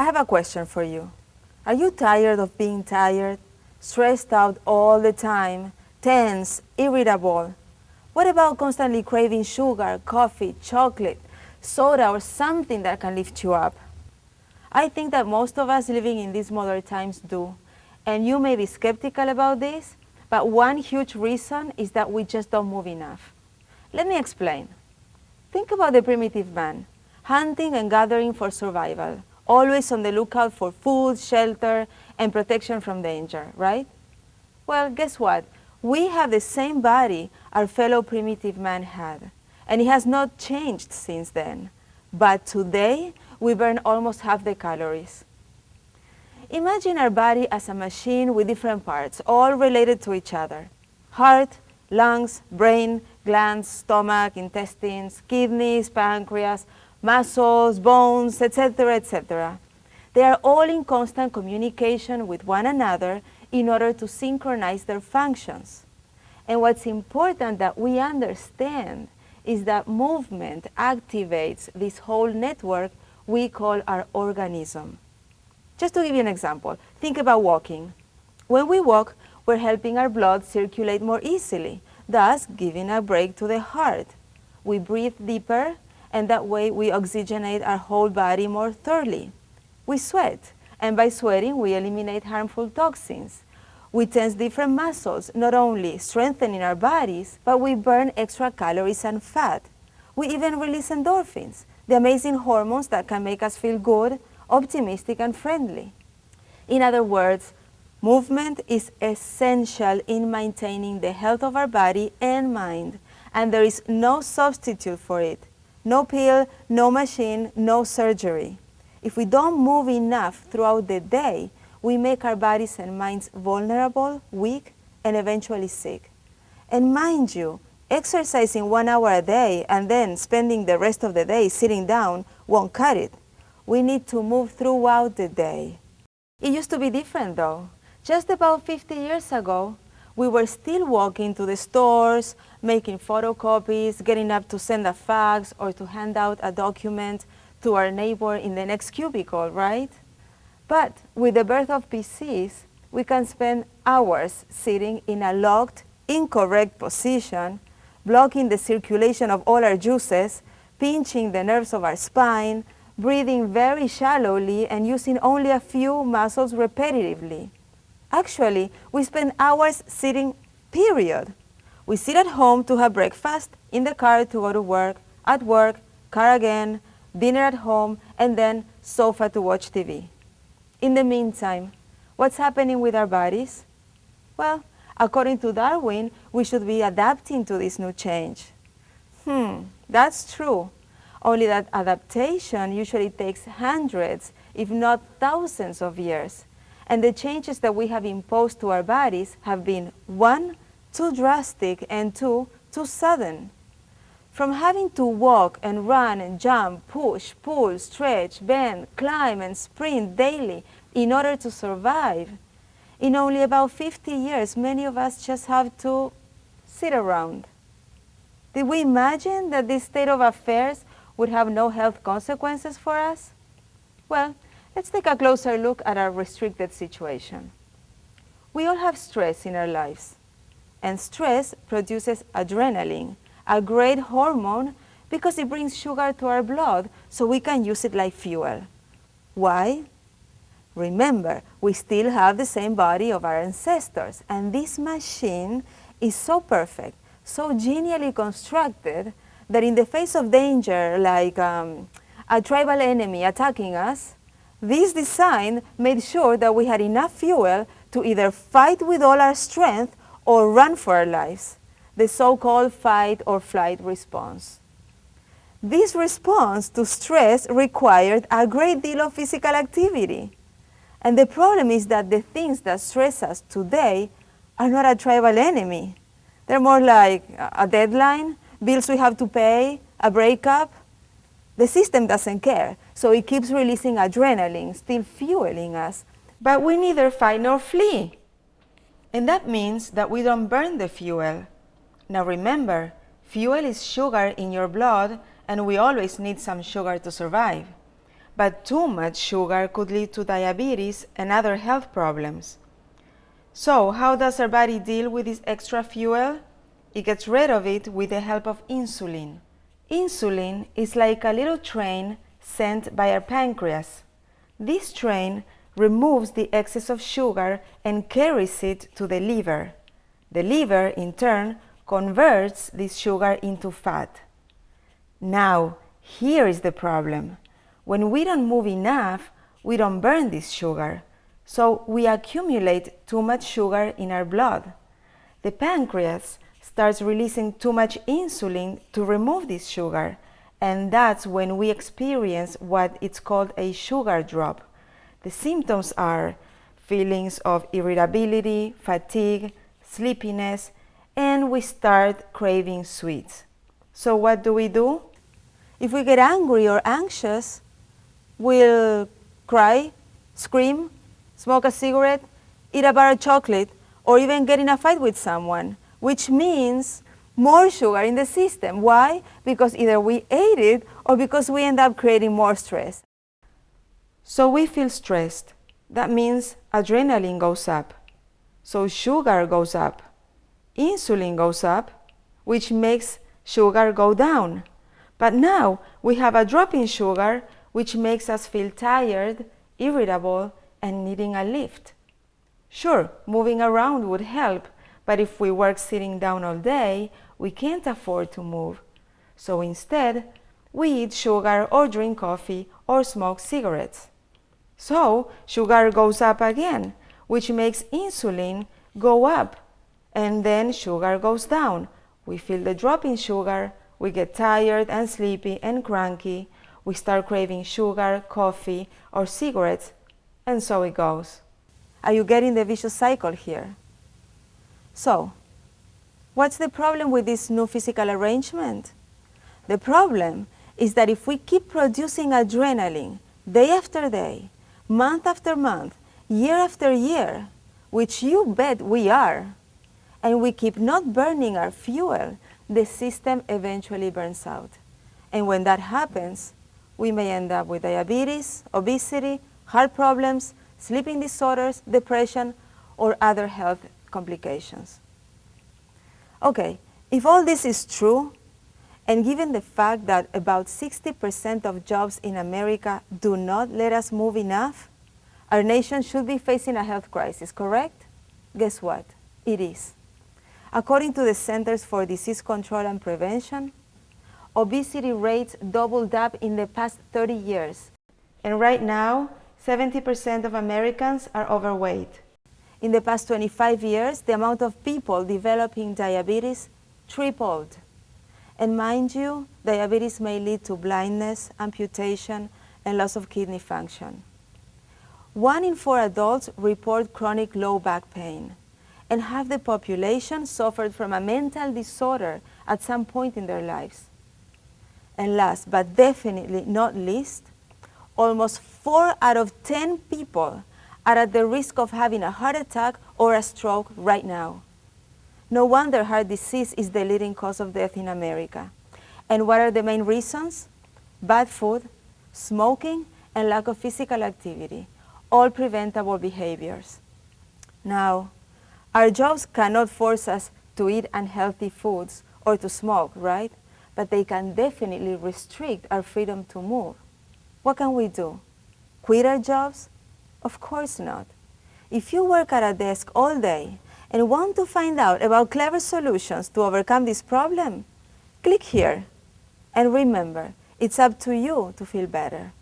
I have a question for you. Are you tired of being tired, stressed out all the time, tense, irritable? What about constantly craving sugar, coffee, chocolate, soda, or something that can lift you up? I think that most of us living in these modern times do. And you may be skeptical about this, but one huge reason is that we just don't move enough. Let me explain. Think about the primitive man, hunting and gathering for survival, always on the lookout for food, shelter, and protection from danger, right? Well, guess what? We have the same body our fellow primitive man had, and it has not changed since then. But today, we burn almost half the calories. Imagine our body as a machine with different parts, all related to each other. Heart, lungs, brain, glands, stomach, intestines, kidneys, pancreas, muscles, bones, etc., etc. They are all in constant communication with one another in order to synchronize their functions. And what's important that we understand is that movement activates this whole network we call our organism. Just to give you an example, think about walking. When we walk, we're helping our blood circulate more easily, thus giving a break to the heart. We breathe deeper, and that way we oxygenate our whole body more thoroughly. We sweat, and by sweating, we eliminate harmful toxins. We tense different muscles, not only strengthening our bodies, but we burn extra calories and fat. We even release endorphins, the amazing hormones that can make us feel good, optimistic, and friendly. In other words, movement is essential in maintaining the health of our body and mind, and there is no substitute for it. No pill, no machine, no surgery. If we don't move enough throughout the day, we make our bodies and minds vulnerable, weak, and eventually sick. And mind you, exercising 1 hour a day and then spending the rest of the day sitting down won't cut it. We need to move throughout the day. It used to be different though. Just about 50 years ago, we were still walking to the stores, making photocopies, getting up to send a fax or to hand out a document to our neighbor in the next cubicle, right? But with the birth of PCs, we can spend hours sitting in a locked, incorrect position, blocking the circulation of all our juices, pinching the nerves of our spine, breathing very shallowly, and using only a few muscles repetitively. Actually, we spend hours sitting, period. We sit at home to have breakfast, in the car to go to work, at work, car again, dinner at home, and then sofa to watch TV. In the meantime, what's happening with our bodies? Well, according to Darwin, we should be adapting to this new change. That's true. Only that adaptation usually takes hundreds, if not thousands of years. And the changes that we have imposed to our bodies have been 1, too drastic, and 2, too sudden. From having to walk and run and jump, push, pull, stretch, bend, climb, and sprint daily in order to survive, in only about 50 years, many of us just have to sit around. Did we imagine that this state of affairs would have no health consequences for us? Well, let's take a closer look at our restricted situation. We all have stress in our lives, and stress produces adrenaline, a great hormone, because it brings sugar to our blood so we can use it like fuel. Why? Remember, we still have the same body of our ancestors, and this machine is so perfect, so genially constructed, that in the face of danger, like a tribal enemy attacking us, this design made sure that we had enough fuel to either fight with all our strength or run for our lives, the so-called fight or flight response. This response to stress required a great deal of physical activity. And the problem is that the things that stress us today are not a tribal enemy. They're more like a deadline, bills we have to pay, a breakup. The system doesn't care, so it keeps releasing adrenaline, still fueling us. But we neither fight nor flee. And that means that we don't burn the fuel. Now remember, fuel is sugar in your blood, and we always need some sugar to survive. but too much sugar could lead to diabetes and other health problems. So, how does our body deal with this extra fuel? It gets rid of it with the help of insulin. Insulin is like a little train sent by our pancreas. This train removes the excess of sugar and carries it to the liver. The liver, in turn, converts this sugar into fat. Now, here is the problem. When we don't move enough, we don't burn this sugar, so we accumulate too much sugar in our blood. The pancreas starts releasing too much insulin to remove this sugar, and that's when we experience what it's called a sugar drop. The symptoms are feelings of irritability, fatigue, sleepiness, and we start craving sweets. So what do? If we get angry or anxious, we'll cry, scream, smoke a cigarette, eat a bar of chocolate, or even get in a fight with someone, which means more sugar in the system. Why? Because either we ate it or because we end up creating more stress. So we feel stressed. That means adrenaline goes up. So sugar goes up. Insulin goes up, which makes sugar go down. But now we have a drop in sugar, which makes us feel tired, irritable, and needing a lift. Sure, moving around would help, but if we work sitting down all day, we can't afford to move. So instead, we eat sugar or drink coffee or smoke cigarettes. So sugar goes up again, which makes insulin go up, and then sugar goes down. We feel the drop in sugar, we get tired and sleepy and cranky, we start craving sugar, coffee, or cigarettes, and so it goes. Are you getting the vicious cycle here? So, what's the problem with this new physical arrangement? The problem is that if we keep producing adrenaline day after day, month after month, year after year, which you bet we are, and we keep not burning our fuel, the system eventually burns out. And when that happens, we may end up with diabetes, obesity, heart problems, sleeping disorders, depression, or other health complications. Okay, if all this is true, and given the fact that about 60% of jobs in America do not let us move enough, our nation should be facing a health crisis, correct? Guess what? It is. According to the Centers for Disease Control and Prevention, obesity rates doubled up in the past 30 years. And right now, 70% of Americans are overweight. In the past 25 years, the amount of people developing diabetes tripled. And mind you, diabetes may lead to blindness, amputation, and loss of kidney function. 1 in 4 adults report chronic low back pain, and half the population suffered from a mental disorder at some point in their lives. And last but definitely not least, almost 4 out of 10 people are at the risk of having a heart attack or a stroke right now. No wonder heart disease is the leading cause of death in America. And what are the main reasons? Bad food, smoking, and lack of physical activity, all preventable behaviors. Now, our jobs cannot force us to eat unhealthy foods or to smoke, right? But they can definitely restrict our freedom to move. What can we do? Quit our jobs? Of course not. If you work at a desk all day and want to find out about clever solutions to overcome this problem, click here. And remember, it's up to you to feel better.